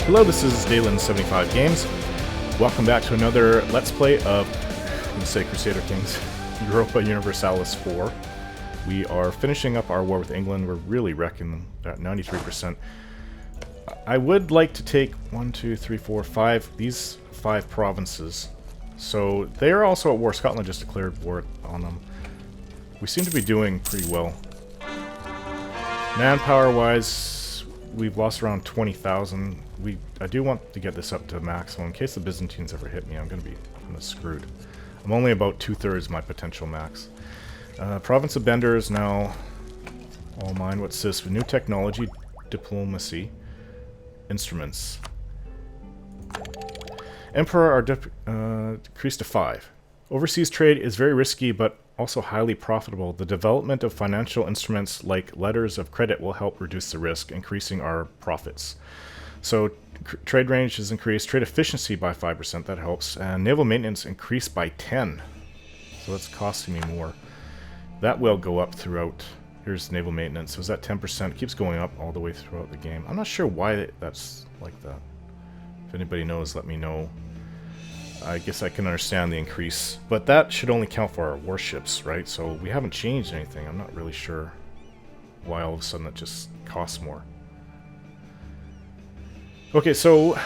Hello, this is Dalen75 Games. Welcome back to another Let's Play of, say, Crusader Kings Europa Universalis 4. We are finishing up our war with England. We're really wrecking them at 93%. I would like to take 5 provinces. So they are also at war. Scotland just declared war on them. We seem to be doing pretty well. Manpower-wise, we've lost around 20,000. I do want to get this up to maximum in case the Byzantines ever hit me. I'm gonna be screwed. I'm only about 2/3 my potential max. Province of Bender is now all mine. What's this? New technology, diplomacy, instruments. Emperor are decreased to 5. Overseas trade is very risky, but also highly profitable. The development of financial instruments like letters of credit will help reduce the risk, increasing our profits. So trade range is increased, trade efficiency by 5%, that helps, and naval maintenance increased by 10. So that's costing me more. That will go up throughout. Here's naval maintenance. So is that 10%? It keeps going up all the way throughout the game. I'm not sure why that's like that. If anybody knows, let me know. I guess I can understand the increase, but that should only count for our warships, right? So we haven't changed anything. I'm not really sure why all of a sudden it just costs more. Okay, so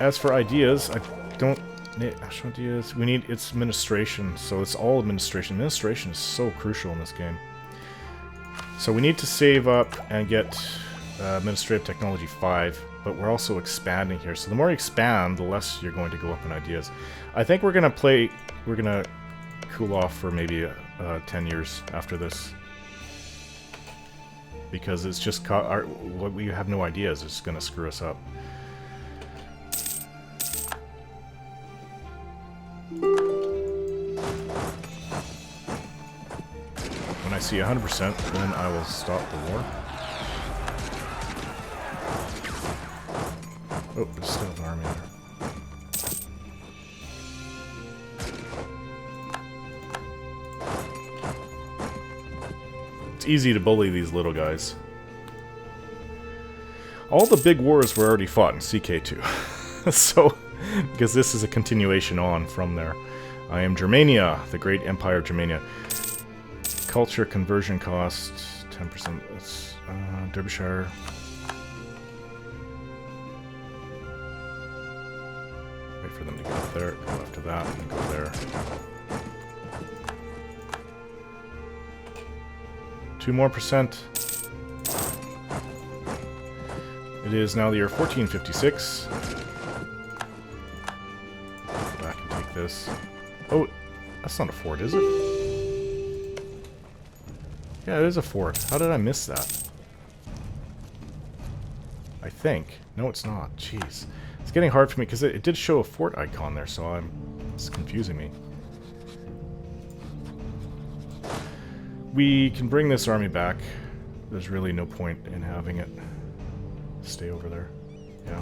as for ideas, I don't need actual ideas. We need its administration, so it's all administration. Administration is so crucial in this game. So we need to save up and get administrative technology 5, but we're also expanding here. So the more you expand, the less you're going to go up in ideas. I think we're gonna cool off for maybe 10 years after this. Because it's just, we have no ideas, it's gonna screw us up. When I see 100%, then I will stop the war. Oh, there's still an army there. It's easy to bully these little guys. All the big wars were already fought in CK2. So, because this is a continuation on from there. I am Germania, the great empire of Germania. Culture conversion cost 10%. That's Derbyshire. Wait for them to get up there. Go after that and go there. 2% more. It is now the year 1456. Go back and take this. Oh, that's not a fort, is it? Yeah, it is a fort. How did I miss that? I think. No, it's not. Jeez. It's getting hard for me because it did show a fort icon there, so it's confusing me. We can bring this army back. There's really no point in having it stay over there. Yeah.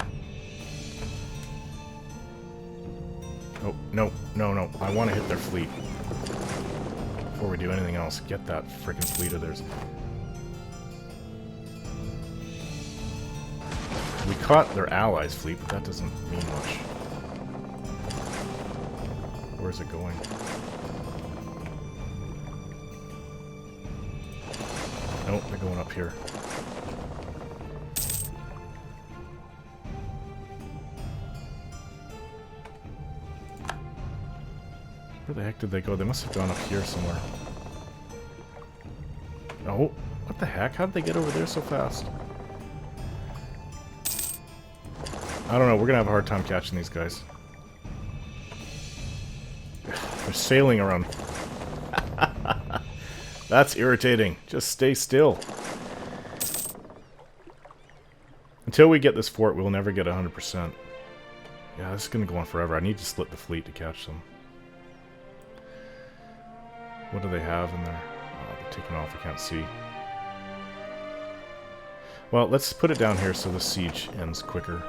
Oh, no, no, no. I want to hit their fleet. Before we do anything else, get that freaking fleet of theirs. We caught their allies' fleet, but that doesn't mean much. Where's it going? Nope, they're going up here. Where the heck did they go? They must have gone up here somewhere. Oh, what the heck? How did they get over there so fast? I don't know. We're gonna have a hard time catching these guys. They're sailing around. That's irritating. Just stay still. Until we get this fort, we'll never get 100%. Yeah, this is gonna go on forever. I need to split the fleet to catch them. What do they have in there? Oh, they're taking off. I can't see. Well, let's put it down here so the siege ends quicker.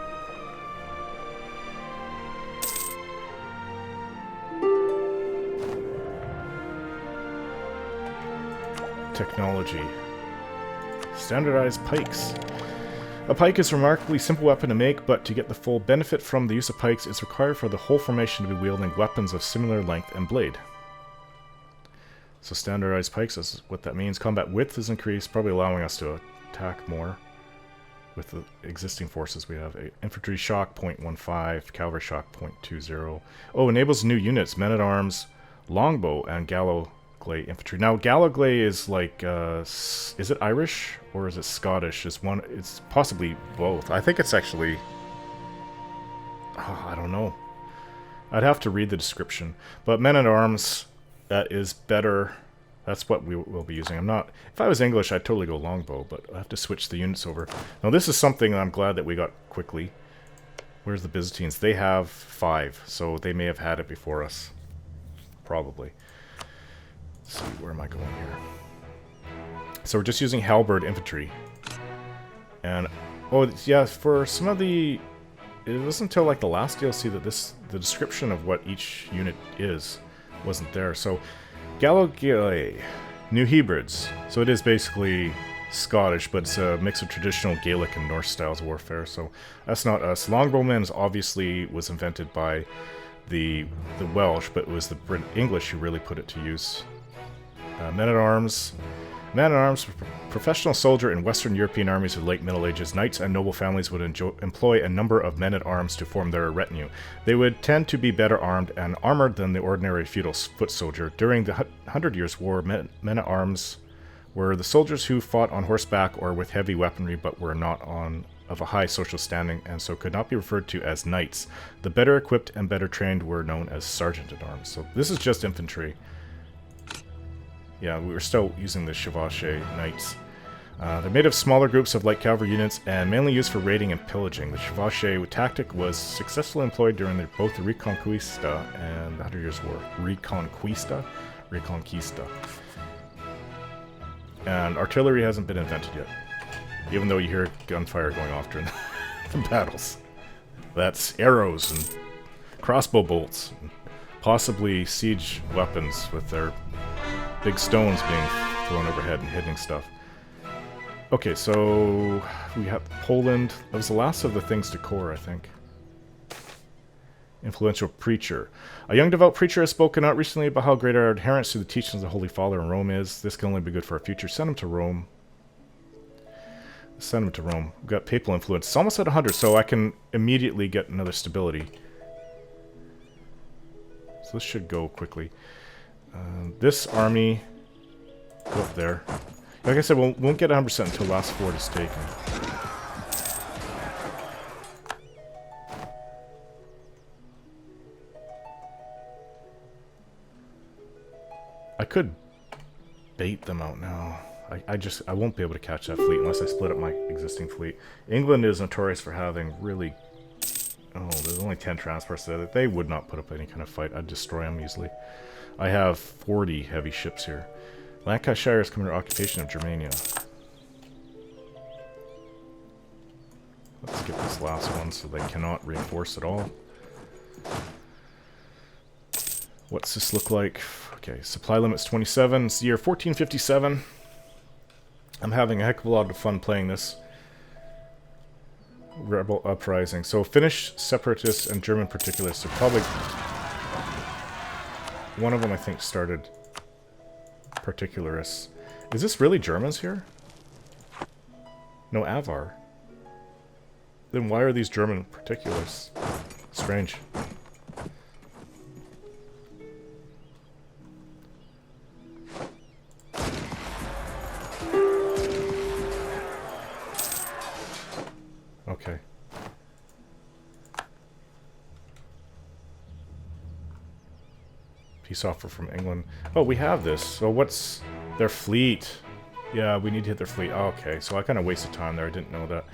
Technology. Standardized pikes. A pike is a remarkably simple weapon to make, but to get the full benefit from the use of pikes, it's required for the whole formation to be wielding weapons of similar length and blade. So standardized pikes is what that means. Combat width is increased, probably allowing us to attack more with the existing forces we have. Infantry shock 0.15, cavalry shock 0.20. Oh, enables new units, men-at-arms, longbow, and Gallowgley infantry. Now, Gallowgley is like, is it Irish or is it Scottish? It's possibly both. I think it's actually, I don't know. I'd have to read the description. But men-at-arms, that is better. That's what we will be using. If I was English, I'd totally go longbow, but I have to switch the units over. Now, this is something I'm glad that we got quickly. Where's the Byzantines? They have 5, so they may have had it before us. Probably. Let's see, where am I going here? So we're just using halberd infantry. And, oh, yeah, for some of the... It wasn't until, like, the last DLC that the description of what each unit is wasn't there. So, Gallowgley, New Hebrides. So it is basically Scottish, but it's a mix of traditional Gaelic and Norse styles of warfare. So that's not us. Longbowmen obviously was invented by the Welsh, but it was the English who really put it to use. Men-at-arms. Men-at-arms, professional soldier in Western European armies of the late Middle Ages. Knights and noble families would employ a number of men-at-arms to form their retinue. They would tend to be better armed and armored than the ordinary feudal foot soldier. During the 100 Years' War, men-at-arms were the soldiers who fought on horseback or with heavy weaponry but were not of a high social standing and so could not be referred to as knights. The better equipped and better trained were known as sergeant-at-arms. So this is just infantry. Yeah, we were still using the Chevauche Knights. They're made of smaller groups of light cavalry units and mainly used for raiding and pillaging. The Chevauche tactic was successfully employed during both the Reconquista and the 100 Years' War. Reconquista? Reconquista. And artillery hasn't been invented yet, even though you hear gunfire going off during the battles. That's arrows and crossbow bolts, and possibly siege weapons with their big stones being thrown overhead and hitting stuff. Okay, so we have Poland. That was the last of the things to core, I think. Influential preacher. A young devout preacher has spoken out recently about how great our adherence to the teachings of the Holy Father in Rome is. This can only be good for our future. Send him to Rome. Send him to Rome. We've got papal influence. It's almost at 100, so I can immediately get another stability. So this should go quickly. This army, go up there. Like I said, we won't get 100% until the last fort is taken. I could bait them out now. I won't be able to catch that fleet unless I split up my existing fleet. England is notorious for having really... Oh, there's only 10 transports there. They would not put up any kind of fight. I'd destroy them easily. I have 40 heavy ships here. Lancashire is coming to occupation of Germania. Let's get this last one so they cannot reinforce at all. What's this look like? Okay, supply limit's 27. It's the year 1457. I'm having a heck of a lot of fun playing this. Rebel uprising. So Finnish separatists and German particularists are probably... One of them, I think, started particularists. Is this really Germans here? No, Avar. Then why are these German particularists? Strange. Okay. Peace offer from England. Oh, we have this. So what's their fleet? Yeah, we need to hit their fleet. Oh, okay, so I kind of wasted time there. I didn't know that.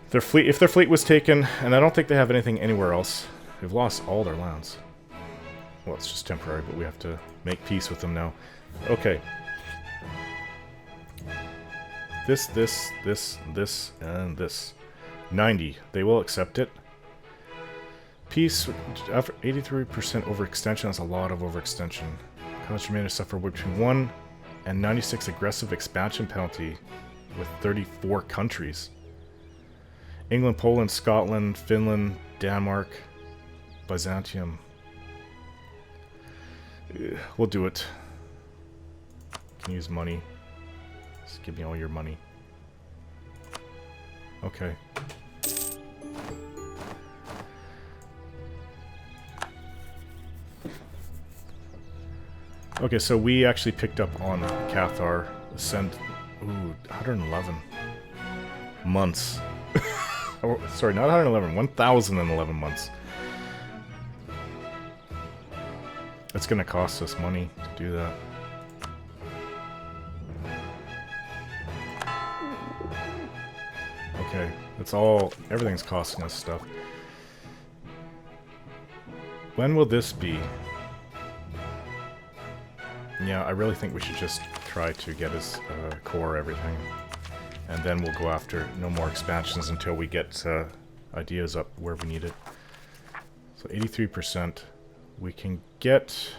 If their fleet was taken, and I don't think they have anything anywhere else. They've lost all their lands. Well, it's just temporary, but we have to make peace with them now. Okay. This, and this. 90. They will accept it. Peace, after 83% overextension, that's a lot of overextension. College Germania suffer between 1 and 96 aggressive expansion penalty with 34 countries. England, Poland, Scotland, Finland, Denmark, Byzantium. We'll do it. Can use money. Just give me all your money. Okay. Okay, so we actually picked up on Cathar. Send, 111 months. Oh, sorry, not 111, 1,011 months. It's gonna cost us money to do that. Okay, it's all, everything's costing us stuff. When will this be? Yeah, I really think we should just try to get his core everything. And then we'll go after no more expansions until we get ideas up where we need it. So 83%. We can get...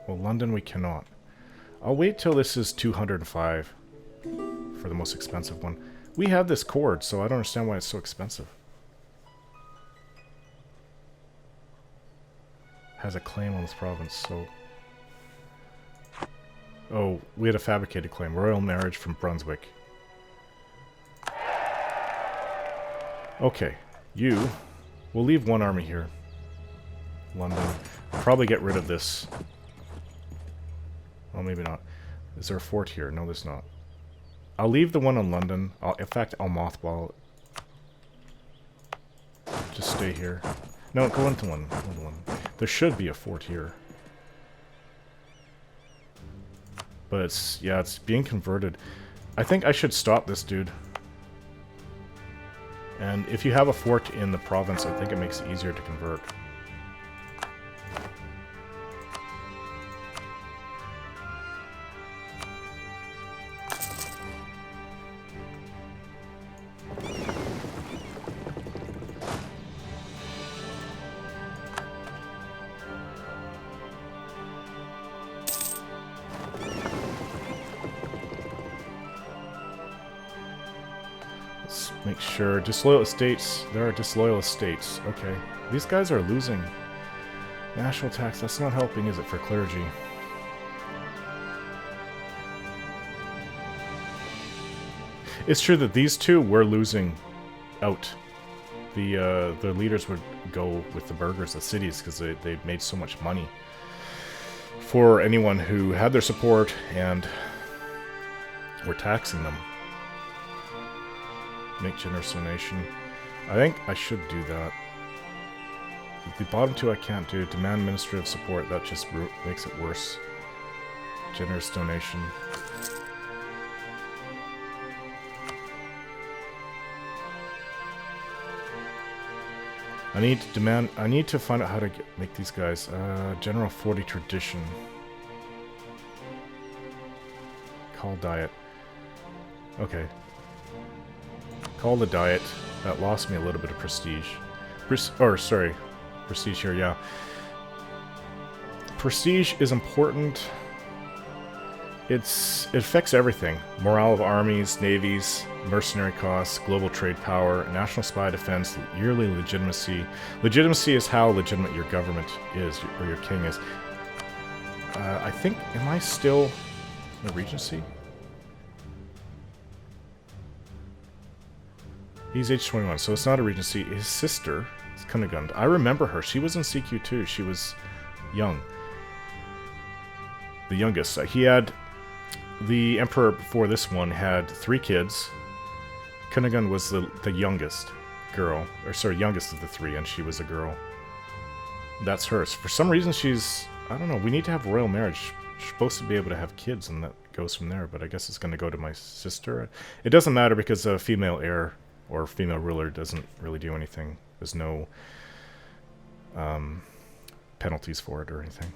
Well, London we cannot. I'll wait till this is 205 for the most expensive one. We have this cord, so I don't understand why it's so expensive. Has a claim on this province, so... Oh, we had a fabricated claim. Royal marriage from Brunswick. Okay, you. We'll leave one army here. London. We'll probably get rid of this. Well, maybe not. Is there a fort here? No, there's not. I'll leave the one in London. In fact, I'll mothball it. Just stay here. No, go into one. Go into one. There should be a fort here. But it's, yeah, it's being converted. I think I should stop this dude. And if you have a fort in the province, I think it makes it easier to convert. Make sure. Disloyal estates. There are disloyal estates. Okay. These guys are losing. National tax. That's not helping, is it, for clergy? It's true that these two were losing out. The leaders would go with the burghers, the cities, because they made so much money for anyone who had their support and were taxing them. Make generous donation. I think I should do that. The bottom two I can't do. Demand administrative support. That just makes it worse. Generous donation. I need to demand. I need to find out how to make these guys. General 40 tradition. Call diet. Okay. Call the diet. That lost me a little bit of prestige. Prestige here, yeah. Prestige is important. It affects everything. Morale of armies, navies, mercenary costs, global trade power, national spy defense, yearly legitimacy. Legitimacy is how legitimate your government is, or your king is. I think, am I still in the regency? He's age 21, so it's not a regency. His sister is Cunigund. I remember her. She was in CQ too. She was young. The youngest. He had... The emperor before this one had 3 kids. Cunigund was the youngest girl. Or sorry, youngest of the 3, and she was a girl. That's hers. For some reason she's... I don't know. We need to have royal marriage. She's supposed to be able to have kids, and that goes from there. But I guess it's going to go to my sister. It doesn't matter because a female heir... or female ruler doesn't really do anything. There's no penalties for it or anything.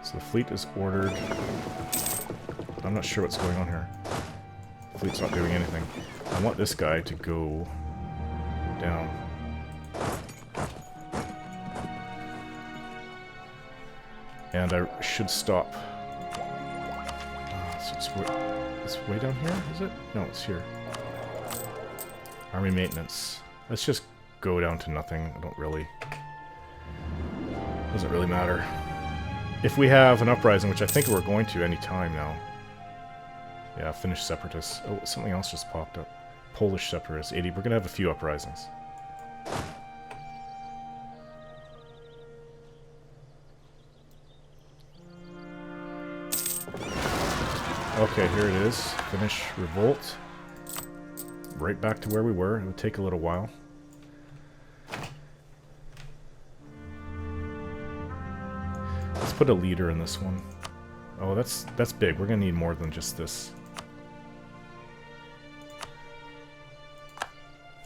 So the fleet is ordered. I'm not sure what's going on here. The fleet's not doing anything. I want this guy to go down. And I should stop. So it's way down here, is it? No, it's here. Army maintenance. Let's just go down to nothing. I don't really... Doesn't really matter. If we have an uprising, which I think we're going to any time now. Yeah, Finnish separatists. Oh, something else just popped up. Polish separatists. 80. We're going to have a few uprisings. Okay, here it is. Finnish revolt. Right back to where we were. It would take a little while. Let's put a leader in this one. Oh, that's big. We're gonna need more than just this.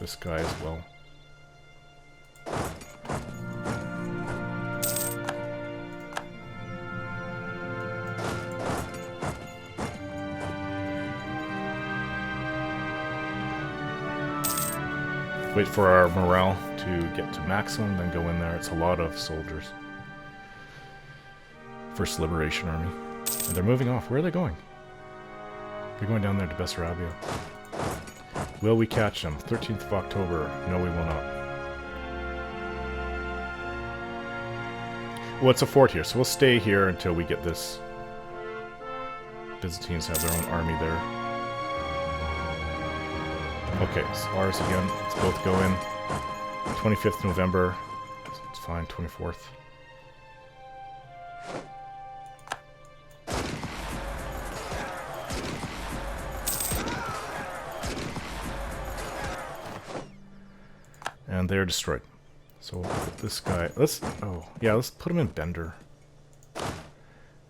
This guy as well. Wait for our morale to get to maximum, then go in there. It's a lot of soldiers. First Liberation Army. And they're moving off. Where are they going? They're going down there to Bessarabia. Will we catch them? 13th of October. No, we will not. Well, it's a fort here, so we'll stay here until we get this. Byzantines have their own army there. Okay, it's ours again. Let's both go in. 25th November. It's fine, 24th. And they're destroyed. So we'll put this guy... Let's put him in Bender.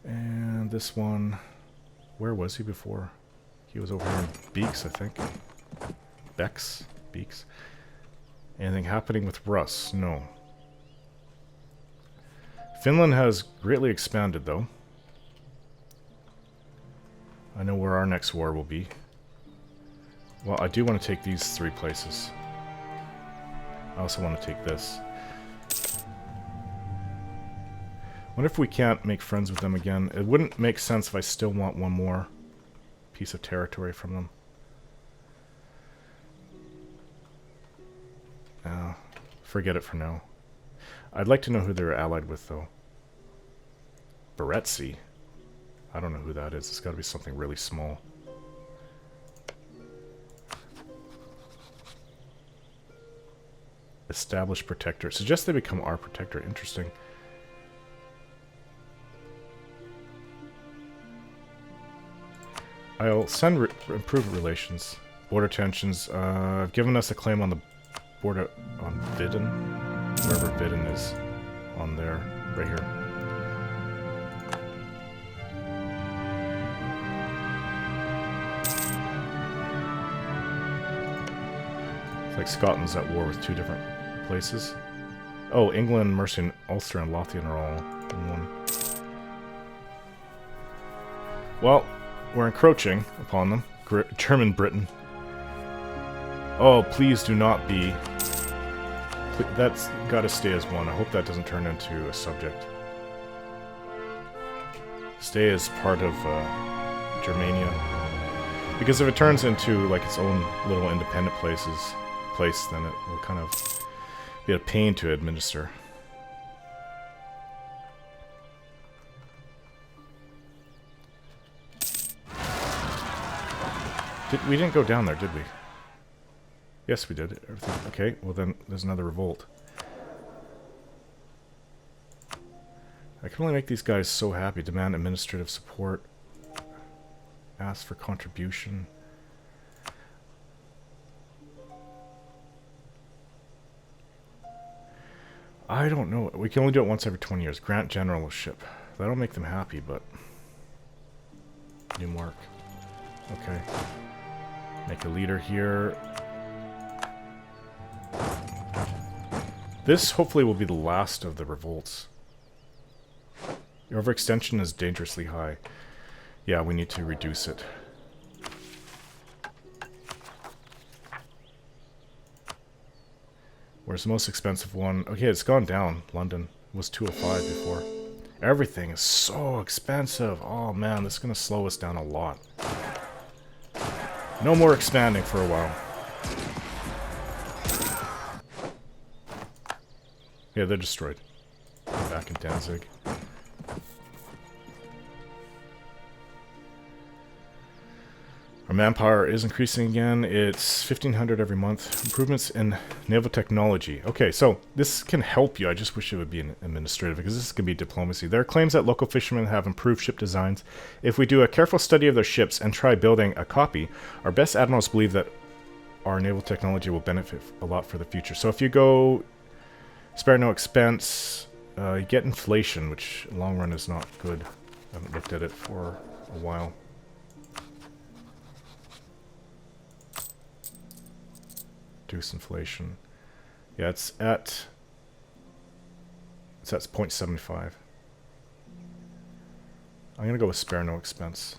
And this one... Where was he before? He was over here in Beeks, I think. Bex? Beeks? Anything happening with Russ? No. Finland has greatly expanded, though. I know where our next war will be. Well, I do want to take these 3 places. I also want to take this. Wonder if we can't make friends with them again. It wouldn't make sense if I still want one more piece of territory from them. Forget it for now. I'd like to know who they're allied with, though. Barretsi? I don't know who that is. It's got to be something really small. Established protector. Suggest they become our protector. Interesting. I'll send improved relations. Border tensions. Given us a claim on the border on Vidin. Wherever Vidin is. On there. Right here. It's like Scotland's at war with 2 different places. Oh, England, Mercia, Ulster, and Lothian are all in one. Well, we're encroaching upon them. German Britain. Oh, please do not be... That's got to stay as 1. I hope that doesn't turn into a subject. Stay as part of Germania. Because if it turns into like its own little independent place, then it will kind of be a pain to administer. We didn't go down there, did we? Yes, we did. Everything. Okay, well then there's another revolt. I can only make these guys so happy. Demand administrative support. Ask for contribution. I don't know. We can only do it once every 20 years. Grant generalship. That'll make them happy, but... New mark. Okay. Make a leader here. This hopefully will be the last of the revolts. Your overextension is dangerously high. Yeah, we need to reduce it. Where's the most expensive one? Okay, it's gone down. London was 205 before. Everything is so expensive. Oh man, this is going to slow us down a lot. No more expanding for a while. Yeah, they're destroyed. Back in Danzig. Our manpower is increasing again. It's 1,500 every month. Improvements in naval technology. Okay, so this can help you. I just wish it would be an administrative, because this can be diplomacy. There are claims that local fishermen have improved ship designs. If we do a careful study of their ships and try building a copy, our best admirals believe that our naval technology will benefit a lot for the future. So if you go spare no expense, you get inflation, which in the long run is not good. I haven't looked at it for a while. Reduce inflation. Yeah, it's at 0.75. I'm gonna go with spare no expense.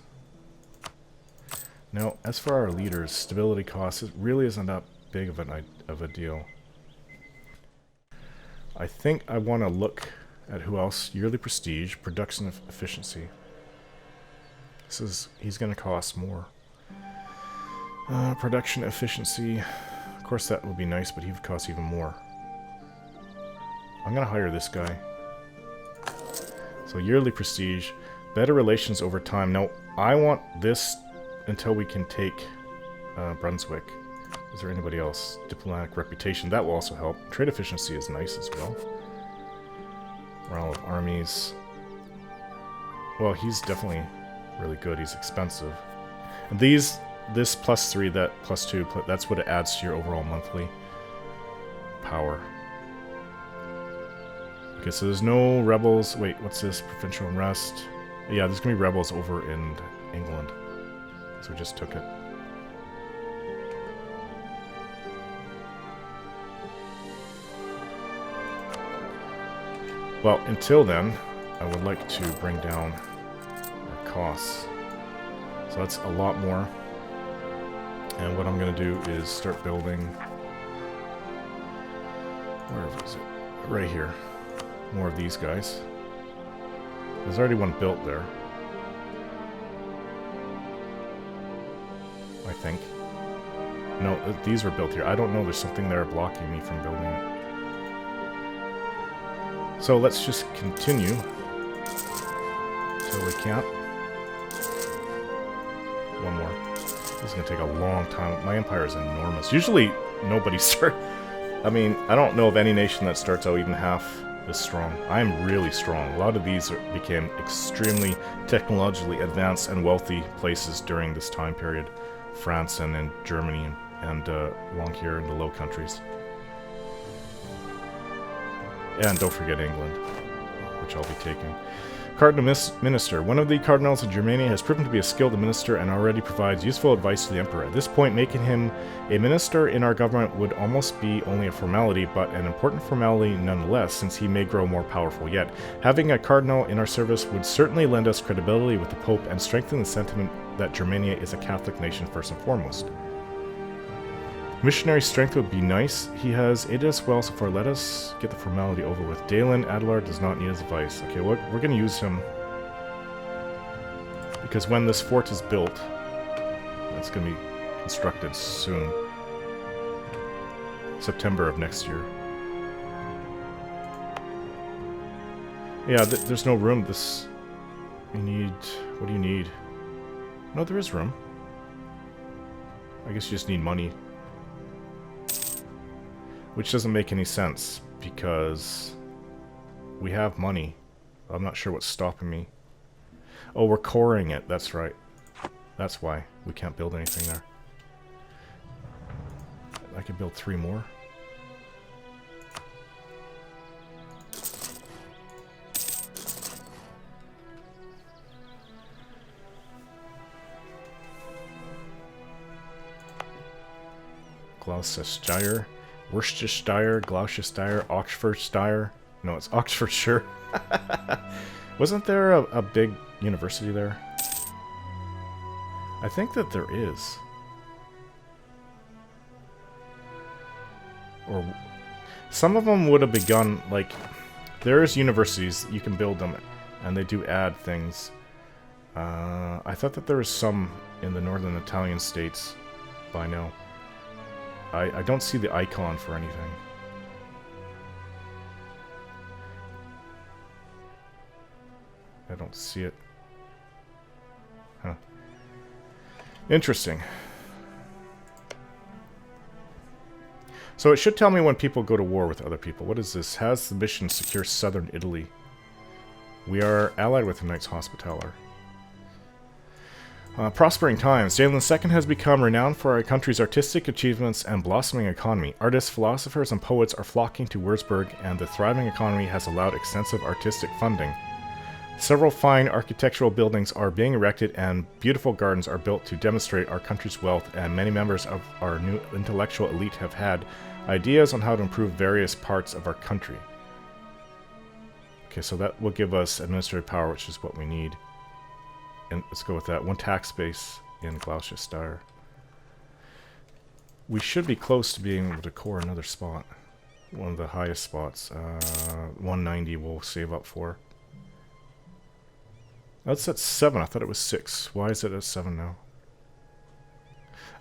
Now, as for our leaders, stability costs, it really isn't that big of a deal. I think I want to look at who else. Yearly prestige, production efficiency. He's gonna cost more. Production efficiency. Of course, that would be nice, but he would cost even more. I'm gonna hire this guy. So yearly prestige, better relations over time. Now, I want this until we can take Brunswick. Is there anybody else? Diplomatic reputation, that will also help. Trade efficiency is nice as well. Morale of armies. Well, he's definitely really good. He's expensive. And this +3, that +2, that's what it adds to your overall monthly power. Okay, so there's no rebels. Wait, what's this? Provincial unrest. Yeah, there's gonna be rebels over in England. So we just took it. Well, until then, I would like to bring down our costs. So that's a lot more. And what I'm going to do is start building... Where is it? Right here. More of these guys. There's already one built there. I think. No, these were built here. I don't know. There's something there blocking me from building it. So let's just continue until we can't. One more. This is going to take a long time. My empire is enormous. Usually nobody starts... I mean, I don't know of any nation that starts out even half this strong. I am really strong. A lot of these became extremely technologically advanced and wealthy places during this time period. France and in Germany and along here in the Low Countries. And don't forget England, which I'll be taking. Cardinal Minister. One of the cardinals of Germania has proven to be a skilled minister and already provides useful advice to the Emperor. At this point, making him a minister in our government would almost be only a formality, but an important formality nonetheless, since he may grow more powerful yet. Having a cardinal in our service would certainly lend us credibility with the Pope and strengthen the sentiment that Germania is a Catholic nation first and foremost. Missionary strength would be nice. He has aided us well so far. Let us get the formality over with. Dalen Adelard does not need his advice. Okay, we're going to use him. Because when this fort is built, it's going to be constructed soon. September of next year. Yeah, there's no room. You need... What do you need? No, there is room. I guess you just need money. Which doesn't make any sense, because we have money. I'm not sure what's stopping me. Oh, we're coring it. That's right. That's why we can't build anything there. I could build 3 more. Gloucestershire. Worcestershire, Gloucestershire, Oxfordshire. No, it's Oxfordshire. Wasn't there a big university there? I think that there is. Or some of them would have begun, like, there's universities, you can build them, and they do add things. I thought that there was some in the northern Italian states by now. I don't see the icon for anything. I don't see it. Huh. Interesting. So it should tell me when people go to war with other people. What is this? Has the mission secure southern Italy? We are allied with the Knights Hospitaller. Prospering times. Jalen II has become renowned for our country's artistic achievements and blossoming economy. Artists, philosophers, and poets are flocking to Würzburg, and the thriving economy has allowed extensive artistic funding. Several fine architectural buildings are being erected, and beautiful gardens are built to demonstrate our country's wealth, and many members of our new intellectual elite have had ideas on how to improve various parts of our country. Okay, so that will give us administrative power, which is what we need. And let's go with that. 1 tax base in Gloucestershire. We should be close to being able to core another spot. One of the highest spots. 190 we'll save up for. That's at 7. I thought it was 6. Why is it at 7 now?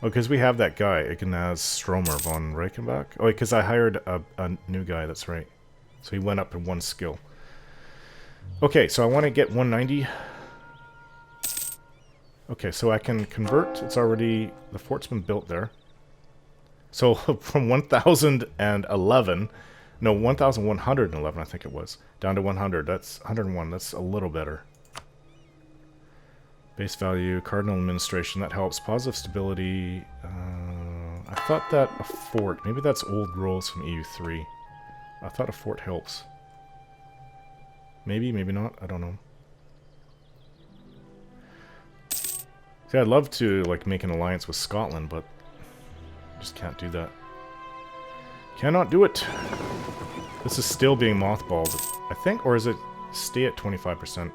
Oh, because we have that guy, Ignaz Stromer von Reichenbach. Oh, because I hired a new guy, that's right. So he went up in 1 skill. Okay, so I want to get 190. Okay, so I can convert. It's already... The fort's been built there. So from 1,011... No, 1,111 I think it was. Down to 100. That's 101. That's a little better. Base value, cardinal administration. That helps. Positive stability. I thought that a fort... Maybe that's old rules from EU3. I thought a fort helps. Maybe, maybe not. I don't know. See, I'd love to, like, make an alliance with Scotland, but just can't do that. Cannot do it. This is still being mothballed, I think, or is it stay at 25%?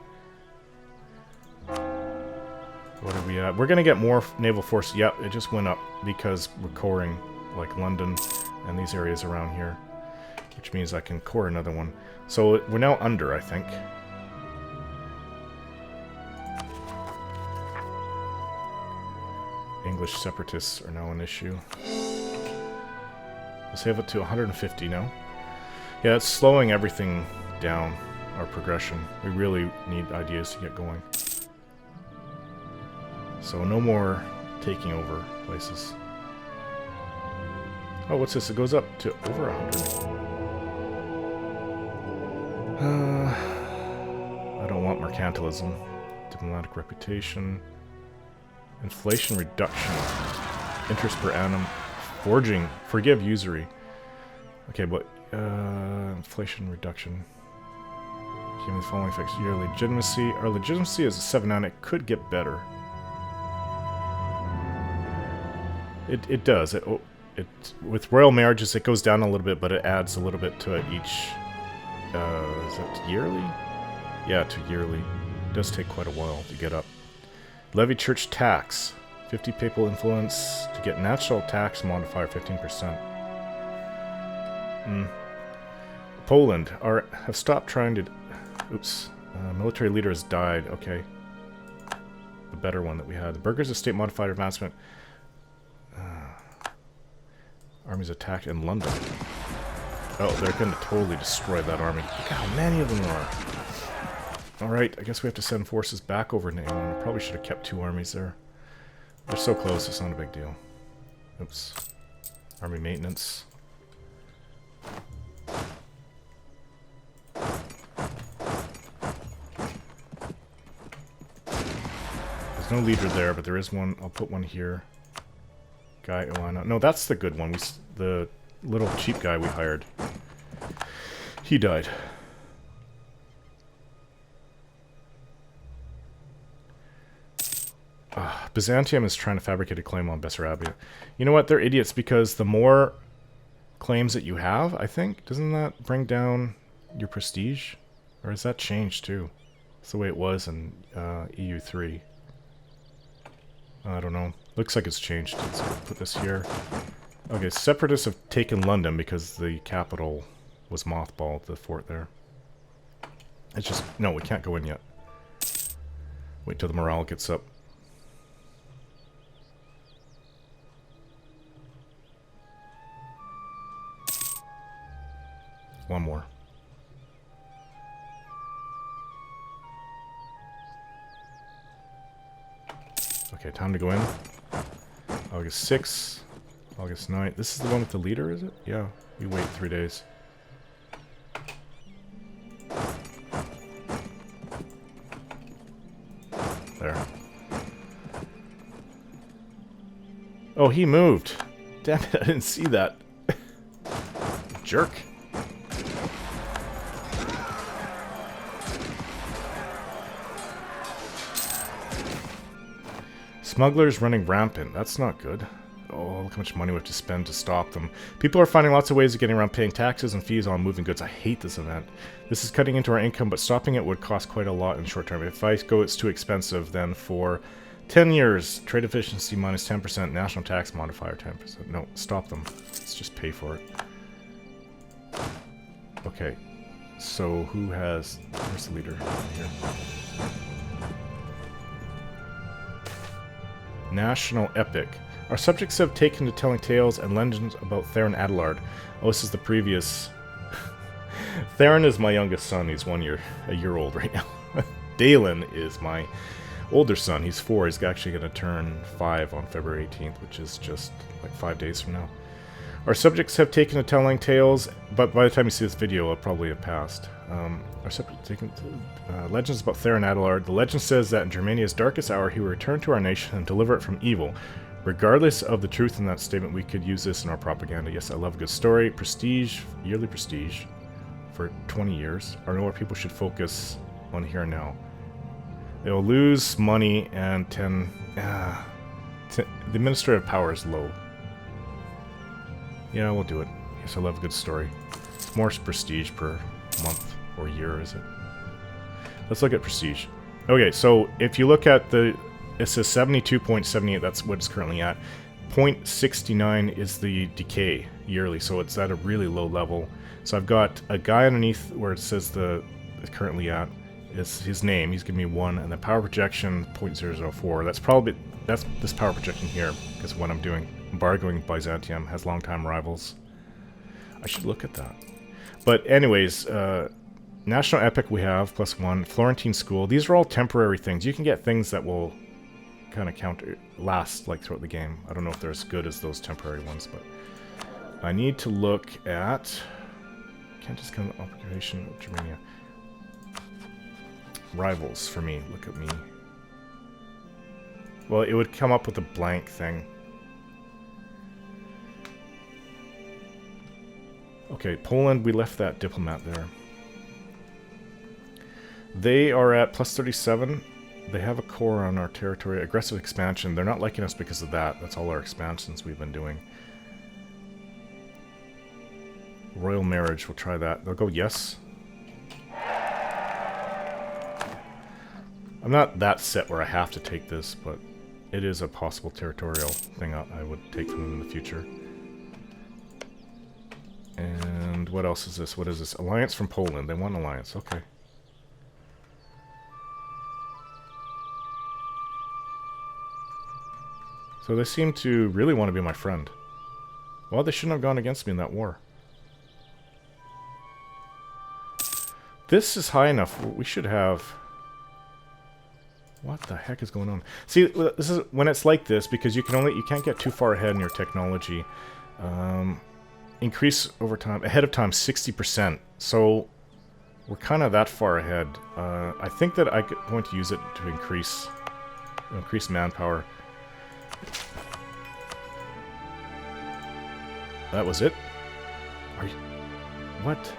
What are we at? We're gonna get more naval force. Yep, it just went up because we're coring, like, London and these areas around here, which means I can core another one. So we're now under, I think. English separatists are now an issue. We'll save it to 150 now. Yeah, it's slowing everything down, our progression. We really need ideas to get going. So no more taking over places. Oh, what's this? It goes up to over 100. I don't want mercantilism. Diplomatic reputation. Inflation reduction. Interest per annum. Forging. Forgive usury. Okay, but inflation reduction. Give me the following effects. Your legitimacy. Our legitimacy is a 7-9. It could get better. It does. It with royal marriages it goes down a little bit, but it adds a little bit to each. Is that yearly? Yeah, to yearly. It does take quite a while to get up. Levy church tax. 50 papal influence to get national tax modifier 15%. Poland have stopped trying to... Oops. Military leader has died. Okay. The better one that we had. The Burghers Estate modified advancement. Armies attacked in London. Oh, they're going to totally destroy that army. Look how many of them are. Alright, I guess we have to send forces back over to England. I probably should have kept 2 armies there. They're so close, it's not a big deal. Oops. Army maintenance. There's no leader there, but there is one. I'll put one here. Guy Ilana. No, that's the good one. The little cheap guy we hired. He died. Byzantium is trying to fabricate a claim on Bessarabia. You know what? They're idiots because the more claims that you have, I think, doesn't that bring down your prestige? Or has that changed too? That's the way it was in EU3. I don't know. Looks like it's changed. Let's put this here. Okay, separatists have taken London because the capital was mothballed, the fort there. It's just... No, we can't go in yet. Wait till the morale gets up. One more. Okay, time to go in. August 6th. August 9th. This is the one with the leader, is it? Yeah. We wait 3 days. There. Oh, he moved. Damn it, I didn't see that. Jerk. Smugglers running rampant. That's not good. Oh, look how much money we have to spend to stop them. People are finding lots of ways of getting around paying taxes and fees on moving goods. I hate this event. This is cutting into our income, but stopping it would cost quite a lot in the short term. If I go, it's too expensive, then for 10 years, trade efficiency minus 10%, national tax modifier 10%. No, stop them. Let's just pay for it. Okay, so who has... Where's the leader? Here. National Epic. Our subjects have taken to telling tales and legends about Theron Adelard. Oh, this is the previous... Theron is my youngest son. He's a year old right now. Dalen is my older son. He's 4. He's actually going to turn 5 on February 18th, which is just like 5 days from now. Our subjects have taken to telling tales, but by the time you see this video, it'll probably have passed. Our subjects have taken to, legends about Theron Adelard. The legend says that in Germania's darkest hour, he will return to our nation and deliver it from evil. Regardless of the truth in that statement, we could use this in our propaganda. Yes, I love a good story. Prestige, yearly prestige, for 20 years. Or know where people should focus on here and now. They'll lose money and the administrative power is low. Yeah, we'll do it. Yes, I love a good story. It's more prestige per month or year, is it? Let's look at prestige. Okay, so if you look at the... It says 72.78, that's what it's currently at. 0.69 is the decay yearly, so it's at a really low level. So I've got a guy underneath where it says it's currently at is his name. He's giving me 1, and the power projection 0.004. That's this power projection here, because what I'm doing. Embargoing Byzantium has long-time rivals. I should look at that. But anyways, National Epic we have +1. Florentine School. These are all temporary things. You can get things that will kind of last like throughout the game. I don't know if they're as good as those temporary ones, but I need to look at... Can't just come to Occupation of Germania. Rivals for me. Look at me. Well, it would come up with a blank thing. Okay, Poland, we left that diplomat there. They are at +37. They have a core on our territory. Aggressive expansion. They're not liking us because of that. That's all our expansions we've been doing. Royal marriage, we'll try that. They'll go yes. I'm not that set where I have to take this, but it is a possible territorial thing I would take from them in the future. And what else is this? What is this? Alliance from Poland. They want an alliance. Okay. So they seem to really want to be my friend. Well, they shouldn't have gone against me in that war. This is high enough. We should have... What the heck is going on? See, this is when it's like this, because you can't get too far ahead in your technology. Increase over time, ahead of time 60%. So we're kind of that far ahead. I think that I'm going to use it to increase manpower. That was it? What?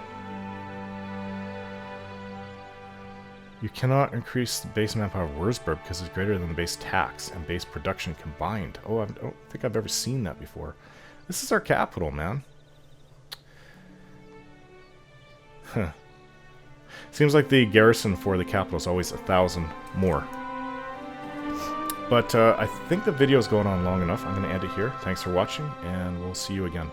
You cannot increase the base manpower of Würzburg because it's greater than the base tax and base production combined. Oh, I don't think I've ever seen that before. This is our capital, man. Huh. Seems like the garrison for the capital is always 1,000 more. But I think the video is going on long enough. I'm going to end it here. Thanks for watching, and we'll see you again.